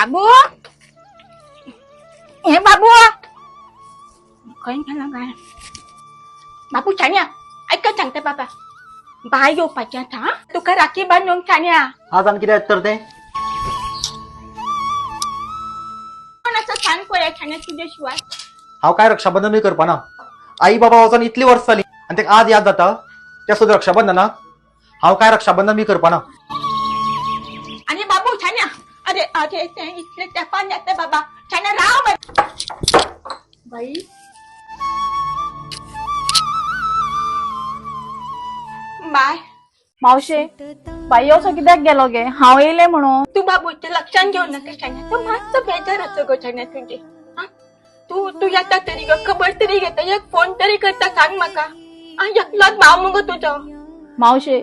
बाबू हे बाबू खंय गेला काय बाबू छान्या ऐक सांगते बाबा बाय येवपाचें आतां तुका राखी बांदूंक छान्या आज आनी कितें तर तें कोण असं छान पळय छान्या तुझ्या शिवाय हांव काय रक्षाबंधनूय करपाना आई बाबा वचून इतली वर्स जाली आनी तेका आज याद जाता त्या सुद्दां रक्षाबंधनाक हांव काय रक्षाबंधन बी करपाना आणि बाबू छान्या अरे अरे ते इतले तेपान येते बाबा छान्या राव बाई बाय मावशे बाई असो कित्याक गेलो गे हांव येयले म्हणून तू बाबूचे लक्षात घेऊ नका छान्या तू मातसो बेजार होतो गो छान्या तुझे तू तू येता तरी ग खबर तरी घेता एक फोन तरी करता सांग म्हाका एकलोच भाव मगो तुजो मावशे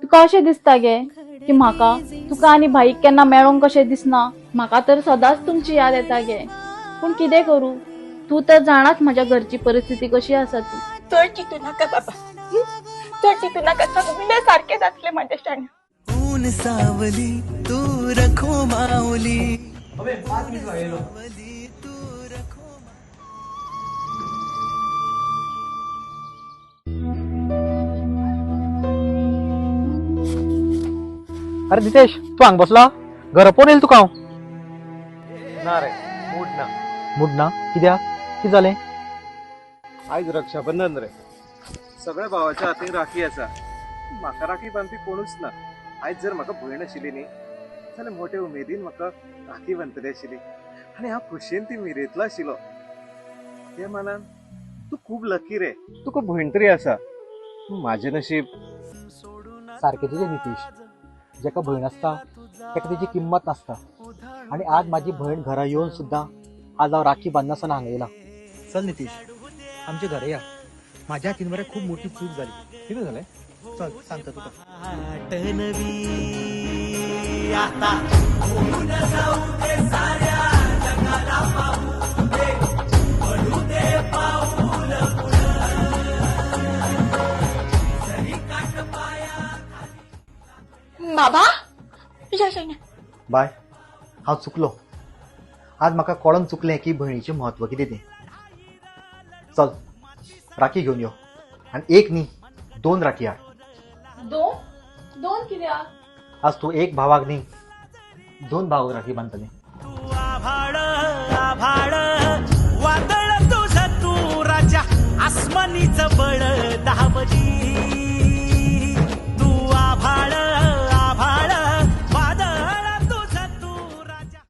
तुका अशें दिसता गे की म्हाका तुका आनी भाईक केन्ना मेळोंक कशें दिसना म्हाका तर सदांच तुमची याद येता गे पूण कितें करूं तू तर जाणाच म्हज्या घरची परिस्थिती कशी आसा ती चड चितू नाका बाबा चड चितू नाका सगळे सारखे जातले माझ्या शाण्या ऊन सावली तू रखो माऊली अरे नितेश तू हांग बसला घरा पोवन येयला तुका हांव ना रे मूड ना मूड ना कित्याक कितें जालें आयज रक्षाबंधन रे सगळ्या भावाच्या हातीन राखी आसा म्हाका राखी बांदपी कोणूच ना आयज जर म्हाका भयण आशिल्ली न्ही जाल्यार मोठे उमेदीन म्हाका राखी बांदतली आशिल्ली आनी हांव खोशयेन ती मिरयतलो आशिल्लो ते मानान तू खूब लकी रे तुका भयण तरी आसा म्हाजें नशीब सारकें तुजें नितीश जेका भयण आसता तेका तेजी किंमत नासता आनी आज म्हाजी भयण घरा येवन सुद्दां आज हांव राखी बांदनासतना हांगा येयला चल नितीश आमच्या घरा या म्हाज्या हातीन मरे खूब मोठी चूक जाली कितें जालें चल सांगता तुका आठनवी आता बाबा या शाण्या बाय हांव चुकलो आज म्हाका कळोन चुकलें की भयणीचें म्हत्व कितें तें चल राखी घेवन यो आनी एक न्ही 2 राखी हाड दोन कित्याक आज तूं एक भावाक न्ही 2 भावाक राखी बांदतलें तू आभाळ आभाळ